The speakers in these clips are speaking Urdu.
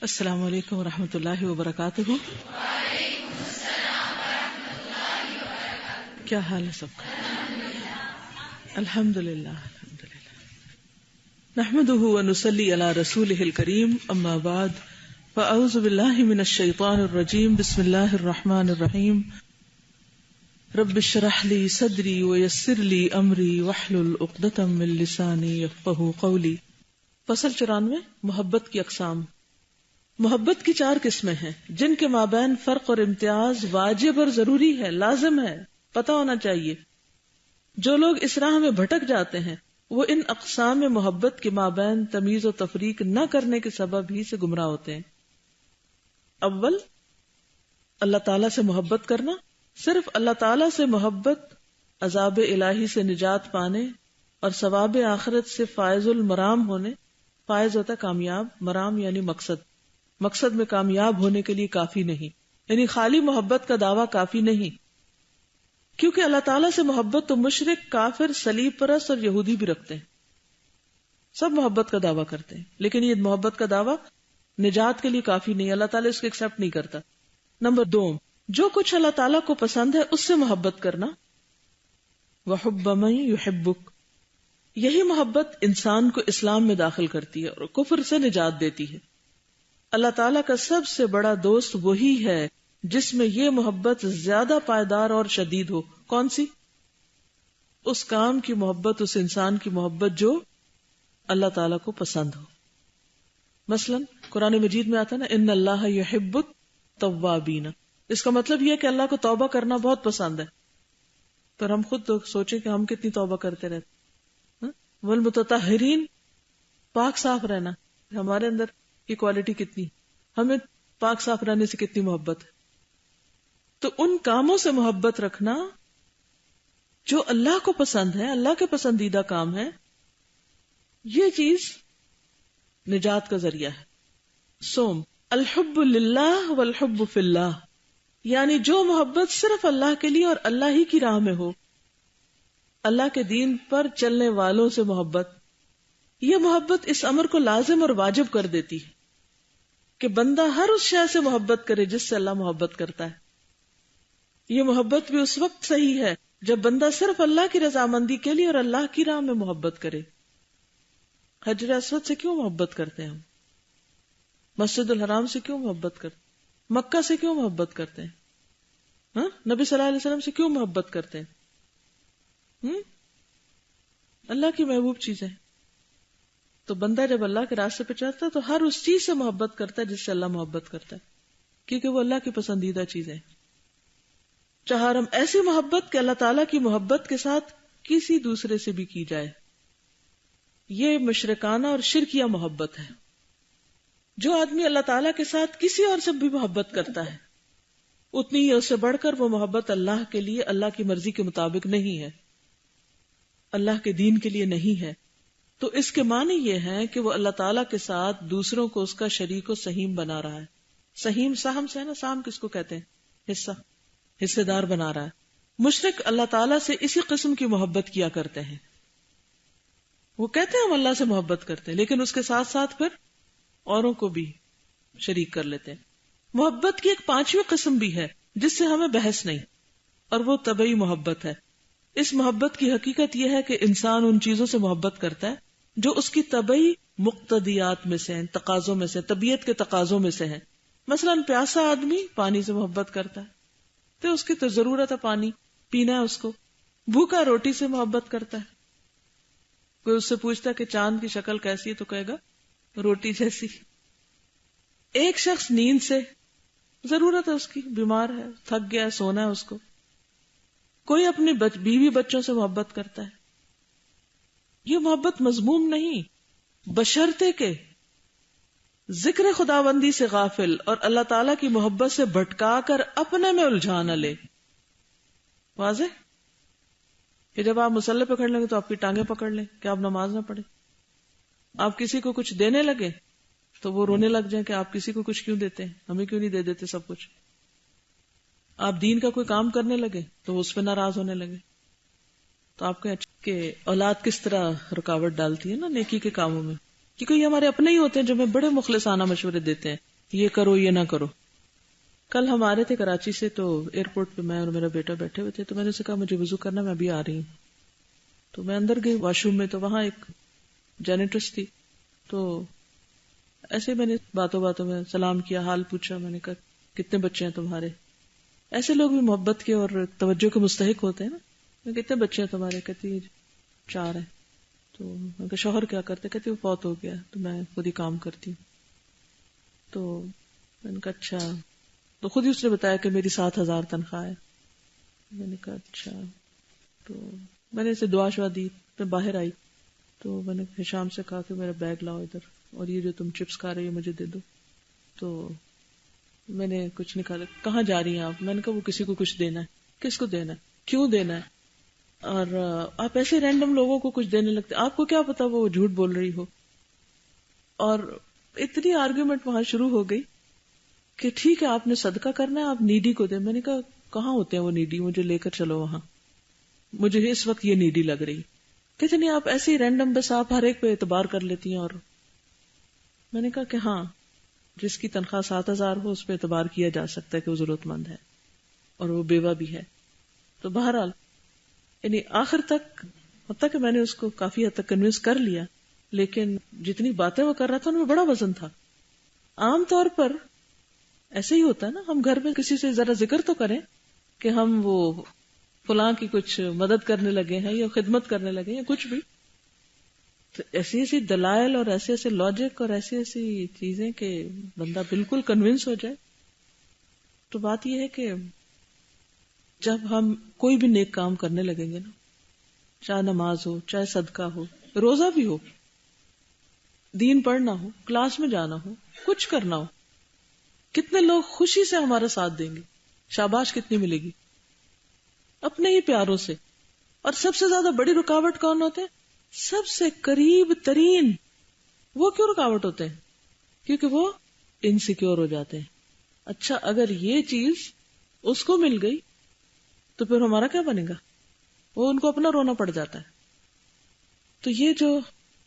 السلام علیکم ورحمۃ اللہ وبرکاتہ. کیا حال ہے سب کا؟ الحمد للہ نحمده ونصلی علی رسولہ الکریم. اما بعد فاعوذ باللہ من الشیطان الرجیم. بسم اللہ الرحمن الرحیم. رب اشرح لی صدری ویسر لی امری واحلل عقدۃ من لسانی یفقہوا قولی. فصل 94 محبت کی اقسام. محبت کی 4 قسمیں ہیں جن کے مابین فرق اور امتیاز واجب اور ضروری ہے، لازم ہے، پتہ ہونا چاہیے. جو لوگ اس راہ میں بھٹک جاتے ہیں وہ ان اقسام محبت کے مابین تمیز و تفریق نہ کرنے کے سبب ہی سے گمراہ ہوتے ہیں. اول، اللہ تعالیٰ سے محبت کرنا. صرف اللہ تعالیٰ سے محبت عذاب الہی سے نجات پانے اور ثواب آخرت سے فائز المرام ہونے. فائز ہوتا ہے کامیاب، مرام یعنی مقصد میں کامیاب ہونے کے لیے کافی نہیں. یعنی خالی محبت کا دعویٰ کافی نہیں، کیونکہ اللہ تعالیٰ سے محبت تو مشرک، کافر، صلیب پرست اور یہودی بھی رکھتے ہیں. سب محبت کا دعویٰ کرتے ہیں، لیکن یہ محبت کا دعویٰ نجات کے لیے کافی نہیں. اللہ تعالیٰ اس کو ایکسپٹ نہیں کرتا. نمبر 2، جو کچھ اللہ تعالیٰ کو پسند ہے اس سے محبت کرنا. وَحُبَّ مَن يُحِبُّكَ. یہی محبت انسان کو اسلام میں داخل کرتی ہے اور کفر سے نجات دیتی ہے. اللہ تعالیٰ کا سب سے بڑا دوست وہی ہے جس میں یہ محبت زیادہ پائیدار اور شدید ہو. کون سی؟ اس کام کی محبت، اس انسان کی محبت جو اللہ تعالیٰ کو پسند ہو. مثلا قرآن مجید میں آتا ہے نا، ان اللہ یحب التوابین. اس کا مطلب یہ ہے کہ اللہ کو توبہ کرنا بہت پسند ہے. پر ہم خود تو سوچیں کہ ہم کتنی توبہ کرتے رہتے. والمتطہرین، پاک صاف رہنا، ہمارے اندر یہ کوالٹی کتنی، ہمیں پاک صاف رہنے سے کتنی محبت ہے. تو ان کاموں سے محبت رکھنا جو اللہ کو پسند ہے، اللہ کے پسندیدہ کام ہے، یہ چیز نجات کا ذریعہ ہے. سوم الحب للہ والحب فی اللہ، یعنی جو محبت صرف اللہ کے لیے اور اللہ ہی کی راہ میں ہو. اللہ کے دین پر چلنے والوں سے محبت، یہ محبت اس امر کو لازم اور واجب کر دیتی ہے کہ بندہ ہر اس شے سے محبت کرے جس سے اللہ محبت کرتا ہے. یہ محبت بھی اس وقت صحیح ہے جب بندہ صرف اللہ کی رضامندی کے لیے اور اللہ کی راہ میں محبت کرے. حجر اسود سے کیوں محبت کرتے ہیں ہم؟ مسجد الحرام سے کیوں محبت کرتے ہیں؟ مکہ سے کیوں محبت کرتے ہیں؟ نبی صلی اللہ علیہ وسلم سے کیوں محبت کرتے ہیں؟ اللہ کی محبوب چیزیں. تو بندہ جب اللہ کے راستے پہ چلتا ہے تو ہر اس چیز سے محبت کرتا ہے جس سے اللہ محبت کرتا ہے، کیونکہ وہ اللہ کی پسندیدہ چیزیں. چہارم، ایسی محبت کہ اللہ تعالیٰ کی محبت کے ساتھ کسی دوسرے سے بھی کی جائے. یہ مشرکانہ اور شرکیہ محبت ہے. جو آدمی اللہ تعالیٰ کے ساتھ کسی اور سے بھی محبت کرتا ہے، اتنی ہی اس سے بڑھ کر وہ محبت اللہ کے لیے، اللہ کی مرضی کے مطابق نہیں ہے، اللہ کے دین کے لیے نہیں ہے. تو اس کے معنی یہ ہے کہ وہ اللہ تعالیٰ کے ساتھ دوسروں کو اس کا شریک و سہیم بنا رہا ہے. سہیم سہم سے ہے نا، سہم کس کو کہتے ہیں؟ حصہ دار بنا رہا ہے. مشرک اللہ تعالیٰ سے اسی قسم کی محبت کیا کرتے ہیں. وہ کہتے ہیں ہم اللہ سے محبت کرتے ہیں، لیکن اس کے ساتھ ساتھ پھر اوروں کو بھی شریک کر لیتے ہیں. محبت کی ایک 5ویں قسم بھی ہے جس سے ہمیں بحث نہیں، اور وہ طبعی محبت ہے. اس محبت کی حقیقت یہ ہے کہ انسان ان چیزوں سے محبت کرتا ہے جو اس کی طبعی مقتضیات میں سے ہیں، تقاضوں میں سے، طبیعت کے تقاضوں میں سے ہیں. مثلا پیاسا آدمی پانی سے محبت کرتا ہے تو اس کی تو ضرورت ہے، پانی پینا ہے اس کو. بھوکا روٹی سے محبت کرتا ہے. کوئی اس سے پوچھتا ہے کہ چاند کی شکل کیسی ہے تو کہے گا روٹی جیسی. ایک شخص نیند سے، ضرورت ہے اس کی، بیمار ہے، تھک گیا ہے، سونا ہے اس کو. کوئی اپنی بیوی بچوں سے محبت کرتا ہے. یہ محبت مذموم نہیں، بشرطے کہ ذکر خداوندی سے غافل اور اللہ تعالیٰ کی محبت سے بھٹکا کر اپنے میں الجھا نہ لے. واضح کہ جب آپ مصلی پکڑ لیں گے تو آپ کی ٹانگیں پکڑ لیں کہ آپ نماز نہ پڑھیں. آپ کسی کو کچھ دینے لگے تو وہ رونے لگ جائیں کہ آپ کسی کو کچھ کیوں دیتے ہیں، ہمیں کیوں نہیں دے دیتے سب کچھ. آپ دین کا کوئی کام کرنے لگے تو وہ اس پہ ناراض ہونے لگے. تو آپ کہیں کہ اولاد کس طرح رکاوٹ ڈالتی ہے نا نیکی کے کاموں میں، کیونکہ یہ ہمارے اپنے ہی ہوتے ہیں جو ہمیں بڑے مخلصانہ مشورے دیتے ہیں یہ کرو یہ نہ کرو. کل ہم آ رہے تھے کراچی سے، تو ایئرپورٹ پہ میں اور میرا بیٹا بیٹھے ہوئے تھے، تو میں نے اسے کہا مجھے وضو کرنا، میں ابھی آ رہی ہوں. تو میں اندر گئی واش روم میں، تو وہاں ایک جینیٹرس تھی. تو ایسے میں نے باتوں باتوں میں سلام کیا، حال پوچھا. میں نے کہا کتنے بچے ہیں تمہارے؟ ایسے لوگ بھی محبت کے اور توجہ کے مستحق ہوتے ہیں نا. کتنے بچے ہیں تمہارے؟ کہتی 4 ہیں. تو میں کہا شوہر کیا کرتے؟ کہتی وہ فوت ہو گیا، تو میں خود ہی کام کرتی ہوں. تو میں نے کہا اچھا. تو خود ہی اس نے بتایا کہ میری 7,000 تنخواہ ہے. میں نے کہا اچھا. تو میں نے اسے دعا شعا دی. میں باہر آئی تو میں نے ہشام سے کہا کہ میرا بیگ لاؤ ادھر، اور یہ جو تم چپس کھا رہے ہو مجھے دے دو. تو میں نے کچھ نکالا. کہاں جا رہی ہیں آپ؟ میں نے کہا وہ کسی کو کچھ دینا ہے. کس کو دینا ہے؟ کیوں دینا ہے؟ اور آپ ایسے رینڈم لوگوں کو کچھ دینے لگتے، آپ کو کیا پتا وہ جھوٹ بول رہی ہو. اور اتنی آرگیومنٹ وہاں شروع ہو گئی کہ ٹھیک ہے آپ نے صدقہ کرنا ہے، آپ نیڈی کو دیں. میں نے کہا کہاں ہوتے ہیں وہ نیڈی، مجھے لے کر چلو وہاں، مجھے اس وقت یہ نیڈی لگ رہی. کہتے نہیں آپ ایسے ہی رینڈم، بس آپ ہر ایک پہ اعتبار کر لیتی ہیں. اور میں نے کہا کہ ہاں، جس کی تنخواہ 7,000 ہو اس پہ اعتبار کیا جا سکتا ہے کہ وہ ضرورت مند ہے اور وہ بیوہ بھی ہے. تو بہرحال یعنی آخر تک، حتیٰ کہ میں نے اس کو کافی حد تک کنوینس کر لیا، لیکن جتنی باتیں وہ کر رہا تھا ان میں بڑا وزن تھا. عام طور پر ایسے ہی ہوتا ہے نا، ہم گھر میں کسی سے ذرا ذکر تو کریں کہ ہم وہ فلاں کی کچھ مدد کرنے لگے ہیں یا خدمت کرنے لگے ہیں یا کچھ بھی. تو ایسی ایسی دلائل اور ایسے ایسے لاجک اور ایسی ایسی چیزیں کہ بندہ بالکل کنونس ہو جائے. تو بات یہ ہے کہ جب ہم کوئی بھی نیک کام کرنے لگیں گے نا، چاہے نماز ہو، چاہے صدقہ ہو، روزہ بھی ہو، دین پڑھنا ہو، کلاس میں جانا ہو، کچھ کرنا ہو، کتنے لوگ خوشی سے ہمارا ساتھ دیں گے، شاباش کتنی ملے گی اپنے ہی پیاروں سے. اور سب سے زیادہ بڑی رکاوٹ کون ہوتے ہیں؟ سب سے قریب ترین. وہ کیوں رکاوٹ ہوتے ہیں؟ کیونکہ وہ انسیکیور ہو جاتے ہیں. اچھا اگر یہ چیز اس کو مل گئی تو پھر ہمارا کیا بنے گا؟ وہ ان کو اپنا رونا پڑ جاتا ہے. تو یہ جو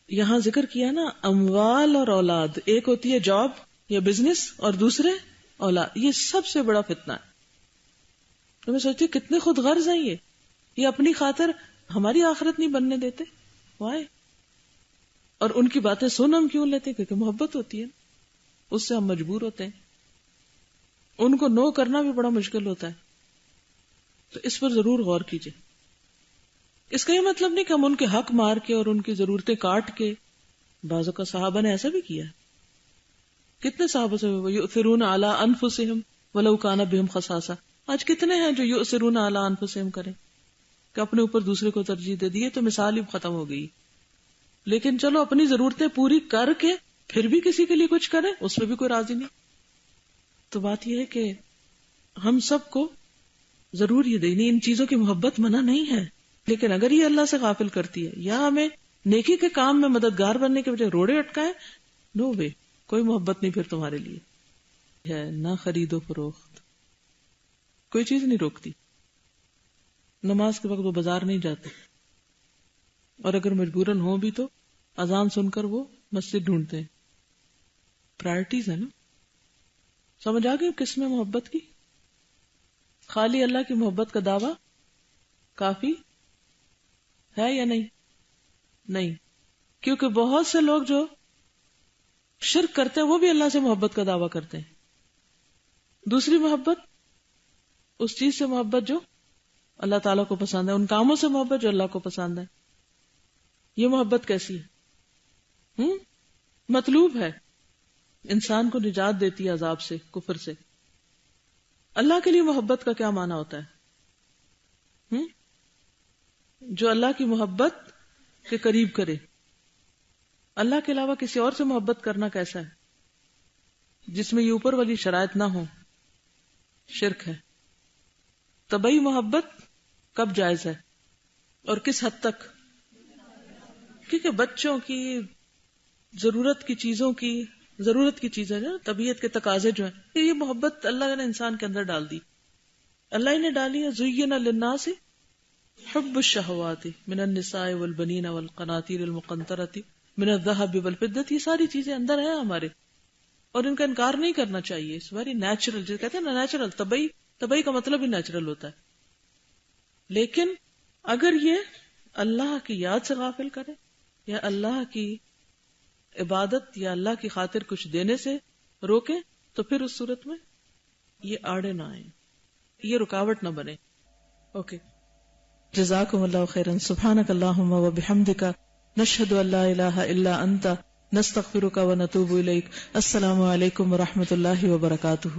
یہاں ذکر کیا نا، اموال اور اولاد، ایک ہوتی ہے جاب یا بزنس اور دوسرے اولاد، یہ سب سے بڑا فتنہ ہے. تو میں سوچتی ہوں کتنے خود غرض ہیں یہ اپنی خاطر ہماری آخرت نہیں بننے دیتے. وائے؟ اور ان کی باتیں سن ہم کیوں لیتے؟ کیونکہ محبت ہوتی ہے، اس سے ہم مجبور ہوتے ہیں. ان کو نو کرنا بھی بڑا مشکل ہوتا ہے. تو اس پر ضرور غور کیجئے. اس کا یہ مطلب نہیں کہ ہم ان کے حق مار کے اور ان کی ضرورتیں کاٹ کے. بعضوں کا صحابہ نے ایسا بھی کیا. کتنے صحابہ سے یؤثرون علی انفسہم ولو کان بہم خصاصہ. آج کتنے ہیں جو یؤثرون علی انفسہم کریں کہ اپنے اوپر دوسرے کو ترجیح دے دی. تو مثال ہی ختم ہو گئی. لیکن چلو اپنی ضرورتیں پوری کر کے پھر بھی کسی کے لیے کچھ کریں، اس میں بھی کوئی راضی نہیں. تو بات یہ ہے کہ ہم سب کو ضرور یہ دینی، ان چیزوں کی محبت منع نہیں ہے، لیکن اگر یہ اللہ سے غافل کرتی ہے یا ہمیں نیکی کے کام میں مددگار بننے کے بجائے روڑے اٹکائے، نو وے، کوئی محبت نہیں پھر تمہارے لیے ہے. نہ خرید و فروخت، کوئی چیز نہیں روکتی. نماز کے وقت وہ بازار نہیں جاتے، اور اگر مجبوراً ہو بھی تو اذان سن کر وہ مسجد ڈھونڈتے ہیں. پرائرٹیز ہے نا. سمجھ آ گئی کس میں محبت کی؟ خالی اللہ کی محبت کا دعویٰ کافی ہے یا نہیں؟ نہیں، کیونکہ بہت سے لوگ جو شرک کرتے ہیں وہ بھی اللہ سے محبت کا دعویٰ کرتے ہیں. دوسری محبت، اس چیز سے محبت جو اللہ تعالیٰ کو پسند ہے، ان کاموں سے محبت جو اللہ کو پسند ہے. یہ محبت کیسی ہے؟ مطلوب ہے، انسان کو نجات دیتی ہے عذاب سے، کفر سے. اللہ کے لیے محبت کا کیا معنی ہوتا ہے؟ جو اللہ کی محبت کے قریب کرے. اللہ کے علاوہ کسی اور سے محبت کرنا کیسا ہے؟ جس میں یہ اوپر والی شرائط نہ ہو، شرک ہے. طبعی محبت کب جائز ہے اور کس حد تک؟ کیونکہ بچوں کی ضرورت کی چیزوں کی ضرورت کی چیزیں جو طبیعت کے تقاضے جو ہیں، یہ محبت اللہ نے انسان کے اندر ڈال دی. اللہ نے ڈالی ہے. زین للناس حب الشہوات من النساء والبنین والقناطیر المقنطرۃ من الذهب والفضة. یہ ساری چیزیں اندر ہیں ہمارے، اور ان کا انکار نہیں کرنا چاہیے. It's very natural. جو کہتے ہیں نا نیچرل، طبعی کا مطلب ہی نیچرل ہوتا ہے. لیکن اگر یہ اللہ کی یاد سے غافل کرے یا اللہ کی عبادت یا اللہ کی خاطر کچھ دینے سے روکے تو پھر اس صورت میں یہ آڑے نہ آئیں، یہ رکاوٹ نہ بنے. اوکے، جزاکم اللہ خیرا. سبحانک اللہم و بحمدک، نشہد ان لا الہ الا انت، نستغفرک و نتوب الیک. السلام علیکم و رحمۃ اللہ وبرکاتہ.